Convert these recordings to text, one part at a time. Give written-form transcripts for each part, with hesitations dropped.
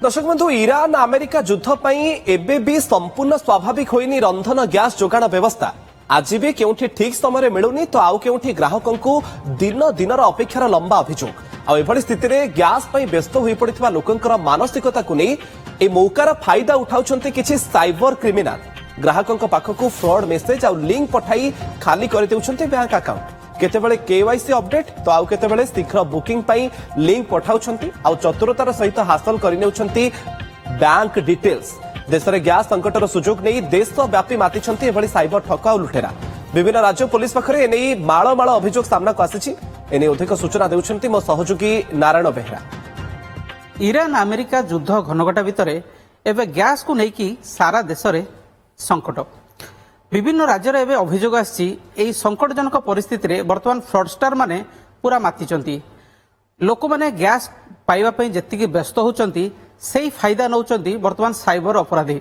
दर्शक बंधु Iran America युद्ध एबे भी संपूर्ण स्वाभाविक होइनी रंधन गैस जोगाण व्यवस्था आज भी केउठी ठीक समय मिलुनी तो आउ केउठी ग्राहकों को दिन दिनर अपेक्षार लंबा अभियोग आभली स्थित में गैस व्यस्त हो पड़ता लोकंकर मानसिकता को नहीं ए मौकार फायदा उठाउछंती किछि साइबर क्रिमिनाल ग्राहकों पाखक फ्रॉड मेसेज आ लिंक पठाई खाली कर देउछंती बैंक अकाउंट केतेबेले केवाईसी अपडेट तो आउ केतेबेले शीघ्र बुकिंग पाई लिंक पठाउछंती आ चतुरतार सहित हासिल करिनेउछंती बैंक डिटेल्स देश में गैस संकटर सुजोग नहीं देशव्यापी मातिछंती एभली साइबर ठका और लुटेरा विभिन्न राज्य पुलिस पाखरे एने माळ माळ अभियोग सामना को आसीछि एने अधिक सूचना देउछंती मो सहयोगी नारायण बेहरा। ईरान अमेरिका युद्ध घनघटा भितर एवं गैस को लेकिन सारा देश में संकट विभिन्न राज्य में अभियोग आसी संकटजनक परिस्थिति रे वर्तमान फ्रॉडस्टर माने पूरा मातिचंती लोक माने गैस पाइबा जेतिकी व्यस्त होचंती सेही फायदा नौचंती वर्तमान साइबर अपराधी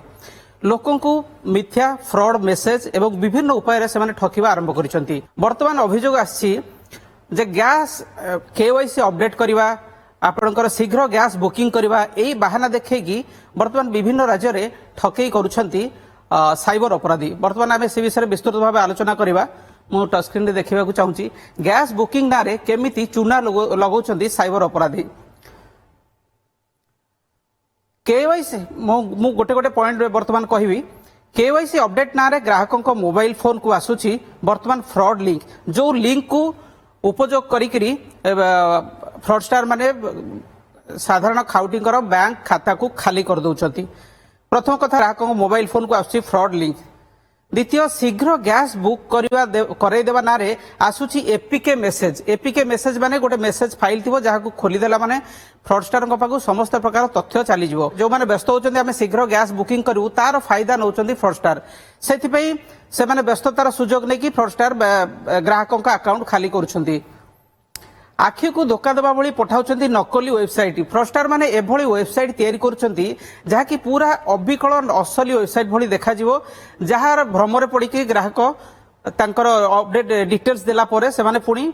लोकों को मिथ्या फ्रॉड मेसेज एवं विभिन्न उपाय से ठकिबा आरंभ करिसंती। वर्तमान अभियोग आसी जे गैस केवाईसी अपडेट करवा आपणकर शीघ्र गैस बुकिंग करवा यही बाहाना देखी वर्तमान विभिन्न राज्य में ठकई करुछंती साइबर अपराधी। वर्तमान आम से विषय विस्तृत भाव आलोचना करवा मु टच स्क्रीन देखा चाहूँगी गैस बुकिंग ना केमिति चूना लगाउछंती साइबर अपराधी। केवाईसी मु गोटे गोटे पॉइंट वर्तमान कहबी केवाईसी अपडेट ना ग्राहकों मोबाइल फोन को आसुची वर्तमान फ्रॉड लिंक जो लिंक को उपयोग करी फ्रॉडस्टार माने साधारण खाउटींकर बैंक खाता को खाली कर दउछंती। प्रथम कथा ग्राहकों मोबाइल फोन को आसुची फ्रॉड लिंक द्वितीय शीघ्र गैस बुक करई देवा ना रे आसुची एपीके मेसेज माने गोटे मेसेज फाइल थिबो जहा को खोली देला माने फ्रॉडस्टार पाखु समस्त प्रकार तथ्य चली जिवो जो माने व्यस्त होचंदी आमे शीघ्र गैस बुकिंग करू तार फायदा नौचंदी फ्रॉडस्टार सेथि पई से माने व्यस्ततार सुजोग नै कि फ्रॉडस्टार ग्राहकों का अकाउंट खाली करूछंती। आखि को धोका देवा भली पठाउछंती नकली वेबसाइट फ्रॉडस्टार माने एभली वेबसाइट तैयारी करूछंती जहा कि पूरा अबिकल असली वेबसाइट भली देखा जिवो जहार भ्रमरे पड़ी कि ग्राहक तांकर अपडेट डिटेल्स देला परे से माने पुणी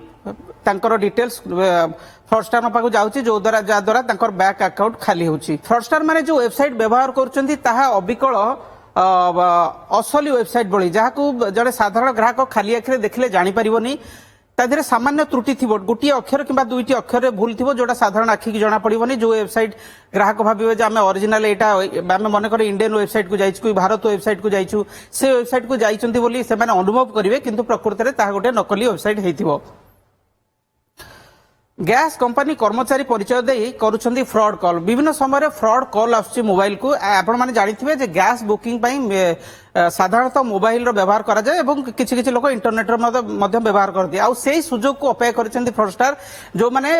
तांकर डिटेल्स फ्रॉडस्टार पाखु जाउची जो द्वारा तांकर बैंक अकाउंट खाली होउची। फ्रॉडस्टार माने जो वेबसाइट व्यवहार करूछंती ताहा अबिकल असली वेबसाइट भली जहा को जड़े साधारण ग्राहक खाली आखिरे देखले जानि परिबोनी तादेह सामान्य त्रुटि थी गोटे अक्षर कि दुईटी अक्षर भूल थी जोटा साधारण आखि की जना पड़ोनी जो वेबसाइट ग्राहक भावे आम ओरिजिनल यहाँ आम मनकर इंडियन वेबसाइट को जाइए भारत वेबसाइट को जाइए से वेबसाइट को जाइए से अनुभव करेंगे किंतु प्रकृति में गोटे नकली वेबसाइट होइथिबो। गैस कंपनी कर्मचारी परिचय दे करुछंती फ्रॉड कॉल विभिन्न समय फ्रॉड कॉल आसुची मोबाइल को आपण माने जानिथिबे जे गैस बुकिंग पई साधारणतः मोबाइल रो व्यवहार करा जाय एवं किछि किछि लोक इंटरनेट रो मध्य व्यवहार कर दिया आ सेही सुजोग को अपेक्षा करिसेंती फ्रॉडस्टार जो माने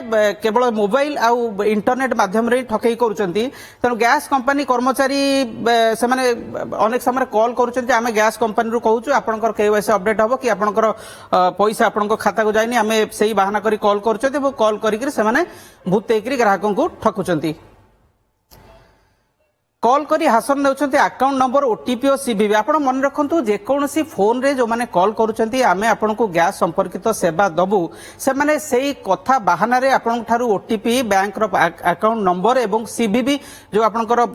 केवल मोबाइल आ इंटरनेट माध्यम रे ठकई करूचंती तनो गैस कंपनी कर्मचारी से माने अनेक समय कॉल करूचंती आमे गैस कंपनी रो कहूछु आपनकर केवाईसी अपडेट हबो कि आपनकर पैसा आपनकर खाता को जायनी आमे सेही बहाना करी कॉल करूचंती वो कॉल करी से माने भूतेकरी ग्राहकों को ठकुचंती। कॉल करी हासन नेउछंती अकाउंट नंबर ओटीपी और सीवीवी आपण मन रखंतु जेकोसी फोन रे जो माने कॉल करूछंती आमे आपण को गैस संपर्कित सेवा दबु से माने सेही कथा बहाना रे आपण थारु ओटीपी बैंक रो अकाउंट नंबर एवं सीवीवी जो आपनकर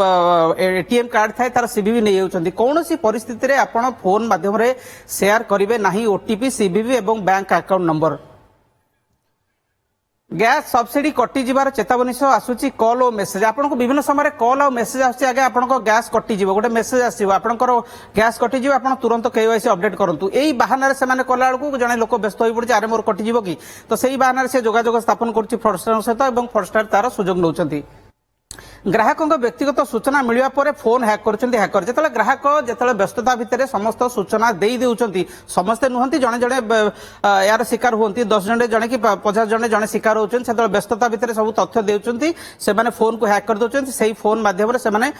एटीएम कार्ड थाए तार सीवीवी नै जाउछंती कोनोसी परिस्थिति रे आपण फोन माध्यम रे शेयर करिवे नाही ओटीपी सीवीवी एवं bank account number. Gas subsidy कटि जिबार चेतावनी सह आसुची कॉल और मेसेज आपनको विभिन्न समय कॉल और मेसेज आसुची आगे आपनको गैस कटि जिवो गोटे मेसेज आसीबो आपनकर गैस कटि जिवो आपण तुरंत केवाईसी अपडेट करंतु एई बहाना रे से माने कला बेलकु जने लोक व्यस्त होई पड़छ अरे मोर कटि जिवो कि तो सेही बहाना रे से जोगाजोग स्थापन करछि फ्रॉडस्टर सहित एवं फ्रॉडस्टर तार सुजोग नउछंती। ग्राहकों व्यक्तिगत सूचना मिलवा पर फोन हैक करछंती हैकर जेतले ग्राहक जेतले व्यस्तता भितर समस्त सूचना दे देउछंती समस्ते नुहंती जणे जणे यार शिकार होंती 10 जणे जणे कि 50 जणे जणे शिकार होचन सेतले व्यस्तता भितर सब तथ्य देउछंती से माने फोन को हैक कर दोचंती सेही फोन माध्यम रे से माने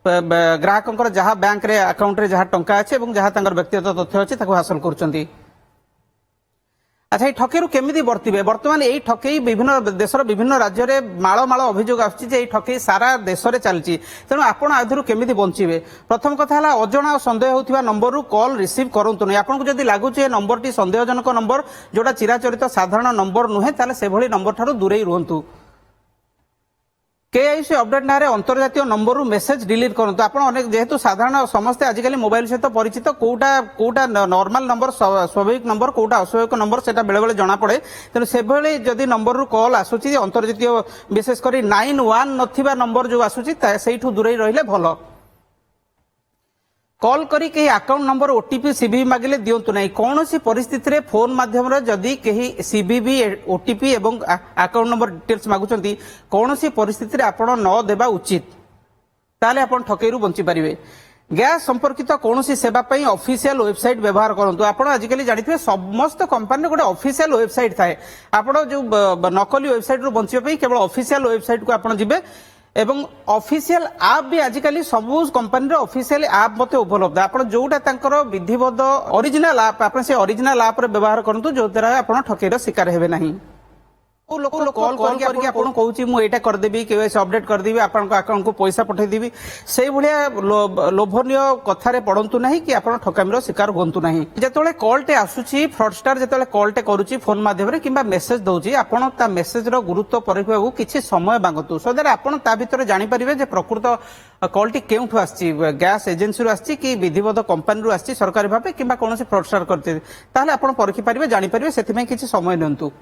ग्राहकंकर जहा बैंक रे अकाउंट रे जहा टंका अछि एवं जहा तांकर व्यक्तिगत तथ्य अछि ताको हासिल करछंती। अच्छा ये ठकेरु केमिति बर्तिबे वर्तमान यही ठकई विभिन्न देशर विभिन्न राज्य में माळ माळ अभियोग आसुची ठकई सारा देश में चलती तेणु आपण आधुरु केमिति बंचिबे प्रथम कथा है अजणा संदेह होतिबा नंबर रु कॉल रिसीव करंतु नहीं आपन को जदी लागुची नंबर टी संदेहजनक नंबर जोटा चिराचरित साधारण नंबर नुहे ताले से भली नंबर ठारू दूरेई रुहंतु। केआईसी अपडेट ना अंतर्जातीय नंबर रु मेसेज डिलीट करंतु आपण अनेक जेहेतु साधारण समस्ते आजिकली मोबाइल सहित परिचित कोटा कोटा नॉर्मल नंबर स्वाभाविक नंबर कोटा अस्वाभाविक नंबर सेटा बेले बेले जना पड़े तेणु से भली जदि नंबर रु कॉल आसुची अंतर्जातीय विशेष करी 91 नथिबा नंबर जो आसुची सेठू दूरे रहिले भलो कॉल करी कहीं अकाउंट नंबर ओटीपी सीबीबी मागिले दिंतु ना कौन सी परिस्थिति रे फोन माध्यम जदि कहीं सीबीबी ओटीपी एवं अकाउंट नंबर डिटेल्स मागुंट कौन सी परिस्थिति रे आपण न देबा उचित ताले आपण ठकेरु बंची पारिबे गैस संपर्कित कौन सी सेवा पई ऑफिशियल वेबसाइट व्यवहार करंतु आपण आजिकली जानिथिबे समस्त कंपनी गोटे ऑफिशियल वेबसाइट थाए आपण जो नकली वेबसाइट रु बंचिबा पई केवल ऑफिशियल वेबसाइट को आपण जिबे एवं ऑफिशियल ऐप भी आजिकली सब कंपनी ऑफिशियल ऐप मते उपलब्ध आपण जोटा तांकर विधिवत ओरिजिनल ऐप आपण से ओरिजिनल ऐप रे व्यवहार करंतु जो द्वारा आपण ठकेर शिकार हेबे नाही ओ लोक कॉल करके आपण कहूची मु एटा कर देबी केवाईसी अपडेट कर देबी आपण को अकाउंट को पैसा पठै देबी सेई भलिया लोभनीय कथा रे पडंतु नाही कि आपण ठकामीर शिकार होंतु नाही जेतोले कॉल टे आसुची फ्रॉडस्टर जेतोले कॉल टे करूची फोन माध्यम रे किबा मेसेज दउची आपण ता मेसेज रो गुरुत्व परिखबाकू किछि समय बांगतु सो दैट आपण ता भितर जानि परिबे जे प्रकृत कॉल टी केउठु आछि गैस एजेंसी रो आछि कि विधिवत कंपनी रो आछि सरकारी भाबे किबा कोनोसी फ्रॉडस्टर करते ताले आपण परखि परिबे जानि परिबे सेति में किछि समय नंतु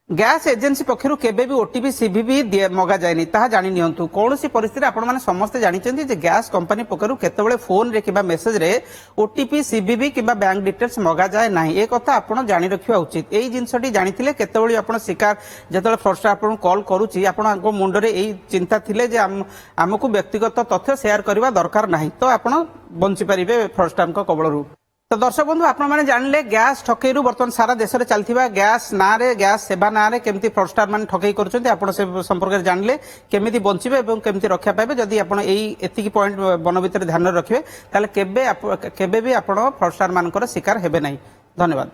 गैस एजेंसी पक्षर केबे भी ओटीपी सीबीबी मगा जायनी ताहा जानि नियंतु कौन सी परिस्थिति आपण माने समस्त जानिचंती जे गैस कंपनी पक्षर केतेबेले फोन रे किबा मेसेज रे ओटीपी सीबीबी किबा बैंक डिटेल्स मगा जाय नाही ए कथा आपण जानि रखिवा उचित एई जिंसटी जानिथिले केतेबेले आपण शिकार जेतेबेले फ्रॉडस्टर आपण कॉल करूची आपण मुंड रे एई चिंता थिले जे हमकु व्यक्तिगत तथ्य शेयर करबा दरकार नाही तो आपण बंची परिबे फ्रॉडस्टर को कबळरू तो दर्शक बंधु आपण माने जानले गैस ठकेरु बर्तमान सारा देश रे चलथिबा गैस ना रे गैस सेवा ना रे केमती फ्रॉडस्टर माने ठकेई करछन्ती आपण से संपर्क रे जानले केमिति बंचिबे एवं केमिति रक्षा पाइबे जदि आपण एई एतिकी पॉइंट बन भितर ध्यान रखिबे ताले केबे भी आपण फ्रॉडस्टर मानकर शिकार हेबे नाही धन्यवाद।